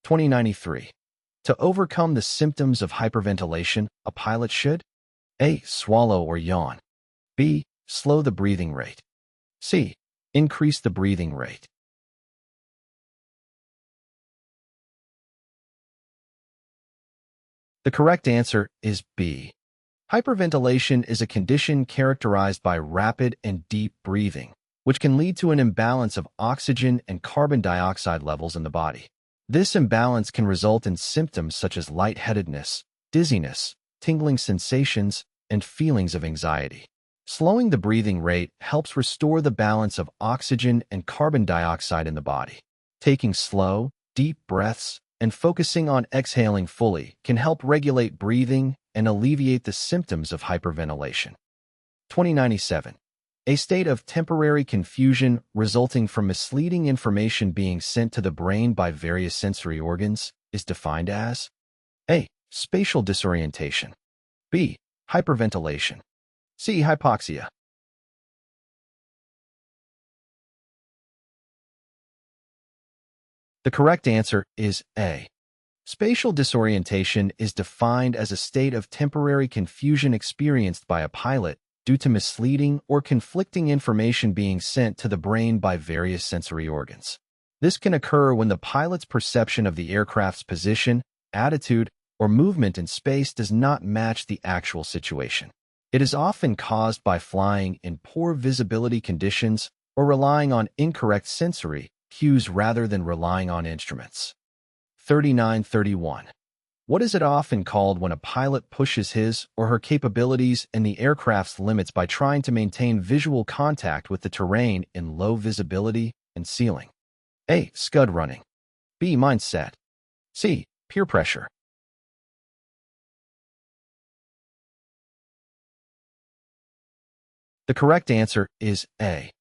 2093. To overcome the symptoms of hyperventilation, a pilot should A. Swallow or yawn. B. Slow the breathing rate. C. Increase the breathing rate. The correct answer is B. Hyperventilation is a condition characterized by rapid and deep breathing, which can lead to an imbalance of oxygen and carbon dioxide levels in the body. This imbalance can result in symptoms such as lightheadedness, dizziness, tingling sensations, and feelings of anxiety. Slowing the breathing rate helps restore the balance of oxygen and carbon dioxide in the body. Taking slow, deep breaths and focusing on exhaling fully can help regulate breathing and alleviate the symptoms of hyperventilation. 2097. A state of temporary confusion resulting from misleading information being sent to the brain by various sensory organs is defined as A. Spatial disorientation. B. Hyperventilation. C. Hypoxia. The correct answer is A. Spatial disorientation is defined as a state of temporary confusion experienced by a pilot due to misleading or conflicting information being sent to the brain by various sensory organs. This can occur when the pilot's perception of the aircraft's position, attitude, or movement in space does not match the actual situation. It is often caused by flying in poor visibility conditions or relying on incorrect sensory cues rather than relying on instruments. 3931. What is it often called when a pilot pushes his or her capabilities and the aircraft's limits by trying to maintain visual contact with the terrain in low visibility and ceiling? A. Scud running. B. Mindset. C. Peer pressure. The correct answer is A.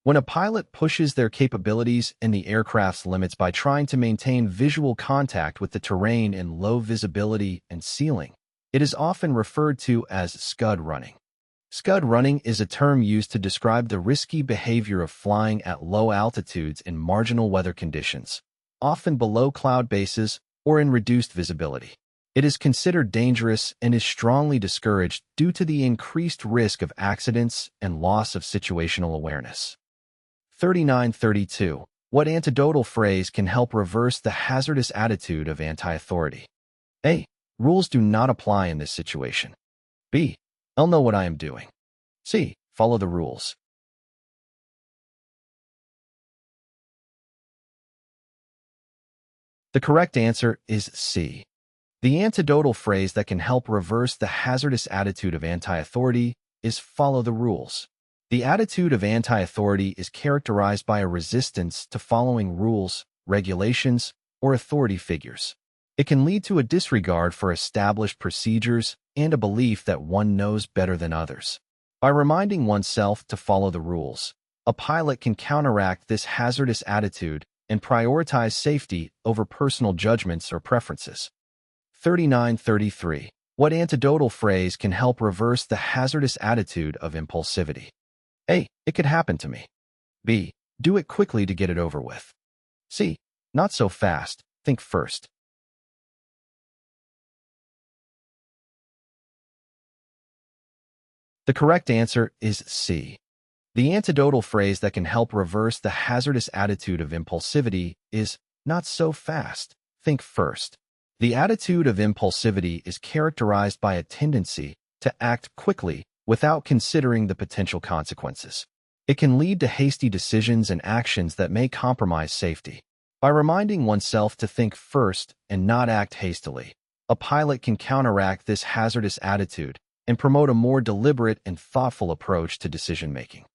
When a pilot pushes their capabilities and the aircraft's limits by trying to maintain visual contact with the terrain in low visibility and ceiling, it is often referred to as scud running. Scud running is a term used to describe the risky behavior of flying at low altitudes in marginal weather conditions, often below cloud bases or in reduced visibility. It is considered dangerous and is strongly discouraged due to the increased risk of accidents and loss of situational awareness. 3932. What antidotal phrase can help reverse the hazardous attitude of anti-authority? A. Rules do not apply in this situation. B. I'll know what I am doing. C. Follow the rules. The correct answer is C. The antidotal phrase that can help reverse the hazardous attitude of anti-authority is follow the rules. The attitude of anti-authority is characterized by a resistance to following rules, regulations, or authority figures. It can lead to a disregard for established procedures and a belief that one knows better than others. By reminding oneself to follow the rules, a pilot can counteract this hazardous attitude and prioritize safety over personal judgments or preferences. 3933. What antidotal phrase can help reverse the hazardous attitude of impulsivity? A. It could happen to me. B. Do it quickly to get it over with. C. Not so fast. Think first. The correct answer is C. The antidotal phrase that can help reverse the hazardous attitude of impulsivity is not so fast. Think first. The attitude of impulsivity is characterized by a tendency to act quickly without considering the potential consequences. It can lead to hasty decisions and actions that may compromise safety. By reminding oneself to think first and not act hastily, a pilot can counteract this hazardous attitude and promote a more deliberate and thoughtful approach to decision-making.